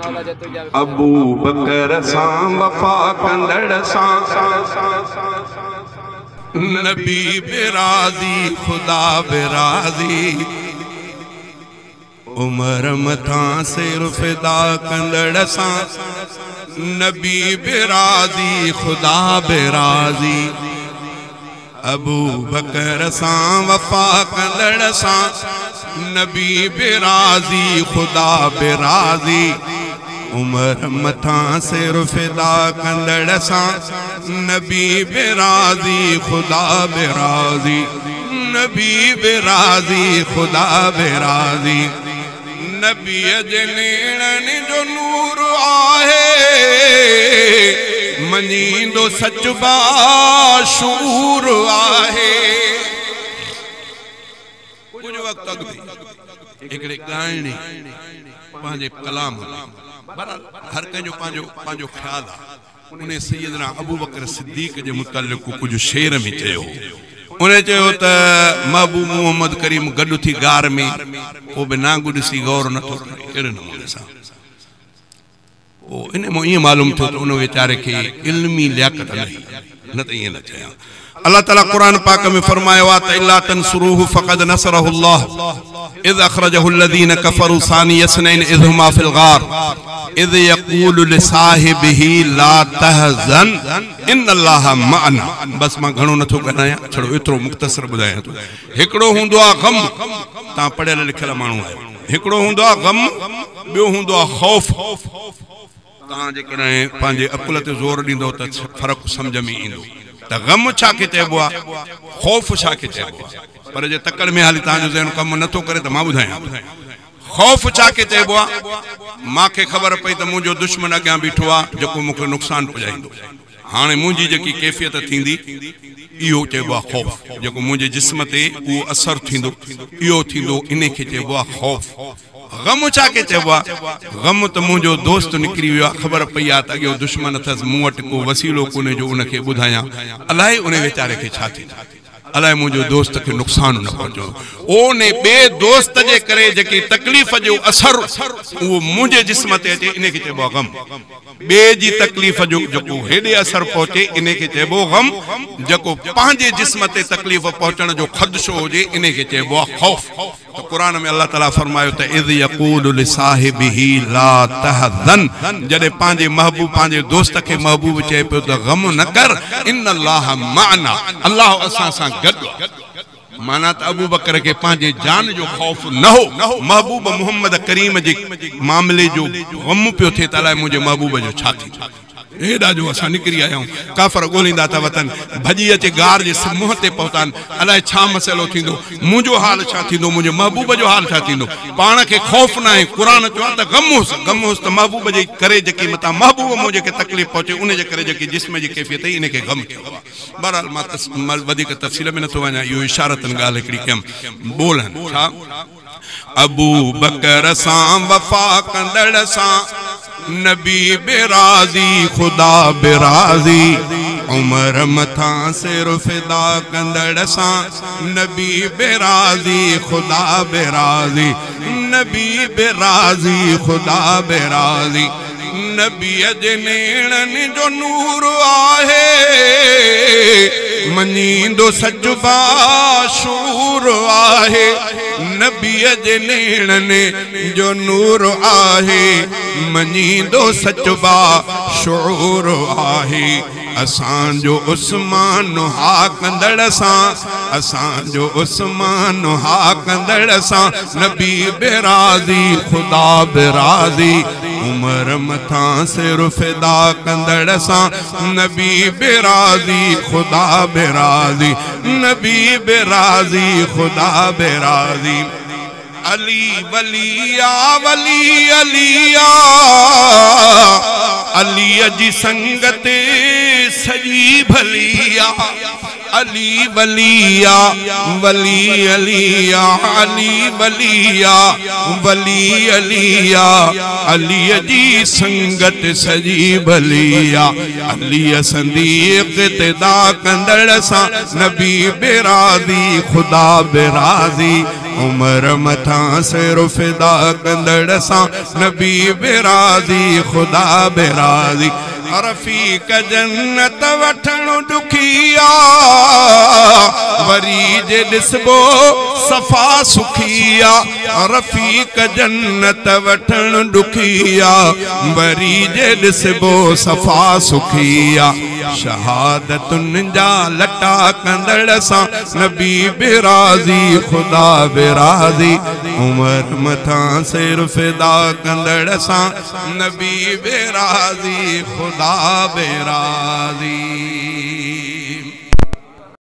अबू बकर सां वफा कंदड़ सां नबी बेराज़ी खुदा बेराज़ी उमर मथा सिर फिदा कंदड़ सां नबी बेराज़ी खुदा बेराज़ी अबू बकर सां वफा कंदड़ सां नबी बेराज़ी खुदा बेराज़ी उमर मथा सिर फिदा कंदड़ सां नबी बेराज़ी खुदा बेराज़ी नबी बेराज़ी खुदा बेराज़ी नबी जे नेणनि जो नूर आहे मञींदो सच बाशूर आहे। कुछ वक्त अॻु हिकिड़े ॻाइणी पंहिंजे कलाम हर कंहिंजो पंहिंजो पंहिंजो ख़्याल आहे। उन सैयदना अबू बकर सिद्दीक़ जे मुतल्लिक़ कुछ शेर में चयो। उन्हें चयो त महबूब मोहम्मद करीम गॾु थी गार में को बि ना ॾिसी गौर नथो करे कहिड़े नमूने सां। इन में ईअं मालूम थियो त उन वीचारे खे इल्मी लियाकत न त ईअं न चयां। अल्लाह ताला कुरान पाक में फरमायो आहे त इल्ला तंसुरूहु फ़क़द नसरहुल्लाह इज़ अख़रजहु अल्लज़ीन कफ़रू सानी यसनैन इज़ हुमा फ़िल गार इज़ यक़ूलु लिसाहिबिही ला तहज़न इन्नल्लाह मअना। बस मां घणो नथो ॻाल्हायां, छड़ो एतिरो मुख़्तसर ॿुधायां थो। हिकिड़ो हूंदो आहे गम, तव्हां पढ़ियल लिखियल माण्हू आहियो। हिकिड़ो हूंदो आहे गम, ॿियो हूंदो आहे ख़ौफ़। तव्हां जेकॾहिं पंहिंजे अकुल ते ज़ोर ॾींदो त फ़र्क़ु सम्झ में ईंदो त गम छा खे चइबो आहे, ख़ौफ़ छा खे चइबो आहे। पर जे तकड़ में हाली तव्हांजो ज़हन कमु नथो करे त मां ॿुधायां। ख़ौफ़ छा खे चइबो आहे, मूंखे ख़बर पई त मुंहिंजो दुश्मन अॻियां बीठो आहे जेको मूंखे नुक़सानु पहुचाईंदो। हाणे मुंहिंजी जेकी कैफ़ियत थींदी इहो चइबो आहे ख़ौफ़। जेको मुंहिंजे जिस्म ते उहो असरु थींदो इहो थींदो, इन खे चइबो आहे ख़ौफ़। गम छा खे चइबो आहे, गम त मुंहिंजो दोस्त निकिरी वियो आहे, ख़बर पई आहे त अॻियो दुश्मन अथसि, मूं वटि को वसीलो कोन्हे जो उनखे ॿुधायां। अलाए उन वीचारे खे छा थींदो, अलाए मुंहिंजो दोस्त खे नुक़सानु न पहुचो। ओने ॿिए दोस्त जे करे जेकी तकलीफ़ जो असर उहो मुंहिंजे जिस्म ते अचे इन खे चइबो आहे गम। ॿिए जी तकलीफ़ जो जेको हेॾे असर पहुचे इन खे चइबो गम। जेको पंहिंजे जिस्म ते तकलीफ़ पहुचण जो ख़दशो हुजे इन खे चइबो आहे ख़ौफ़। त क़ुरान में अल्लाह ताला फरमायो त इज़ यक़ूलु लिसाहिबिही ला तहज़न, जॾहिं पंहिंजे महबूब पंहिंजे दोस्त खे महबूब चए पियो त गम न कर, इन्नल्लाह मअना, अल्लाह असां सां गॾु। माना त अबू बकर के पंहिंजे जान जो ख़ौफ़ न हो, महबूब मोहम्मद करीम जे मामले जो गम पियो थिए त अलाए मुंहिंजे महबूब जो छा थींदो। हेॾा जो असां निकिरी आया आहियूं, काफ़र ॻोल्हींदा था वतन, भॼी अचे गार जे मुंहं ते पहुतनि, अलाए छा मसइलो थींदो, मुंहिंजो हाल छा थींदो, मुंहिंजे महबूब जो हाल छा थींदो। पाण खे ख़ौफ़ न आहे। क़ुर चयो आहे त गम हुस त महबूब जे करे जेकी मथां महबूब मुंहिंजे खे तकलीफ़ पहुचे उन जे करे जेकी जिस्म जी कैफ़ियत इन खे गम थियो। बहरहाल मां वधीक तफ़सील में नथो वञा, इहो इशारतन ॻाल्हि हिकिड़ी कयमि बोलनि छा। अबू बकर सां वफ़ा कंदड़ सां नबी बेराज़ी खुदा बेराज़ी उमर मथा सिर फिदा कंदड़ सां नबी बेराज़ी खुदा बेराज़ी नबी बेराज़ी खुदा बेराज़ी नबी जे नेणनि जो नूर आहे मञींदो सच बाशूर आहे। नबी जे नेणनि जो नूर आहे मञींदो सच बाशूर आहे। असांजो उस्मान हा कंदड़ सां असांजो उस्मान हा कंदड़ सां नबी बेराज़ी खुदा बेराज़ी उमर मथा सिर फिदा कंदड़ सां नबी बेराज़ी खुदा बेराज़ी नबी बेराज़ी खुदा बेराज़ी। अली वलिया वली अलिया अली जी संगत सजी भलिया अली वलिया वली अलिया अली वलिया वली अलिया अली जी संगत सजी भलिया अली संदीक इक़्तिदा कंदड़ सां नबी बेराज़ी खुदा बेराज़ी उमर मथा सिर फिदा कंदड़ सा नबी बेराजी खुदा बेराजी रफीक जन्नत वठण दुखिया वरी जे ॾिसबो सफ़ा सुखिया रफीक जन्नत वठण दुखिया वरी जे ॾिसबो सफ़ा सुखिया शहादतुनि जा लटा कंदड़ सा नबी बेराजी खुदा बेराजी उमर मथा सिर फिदा कंदड़ सा नबी बेराजी खुदा बेराजी।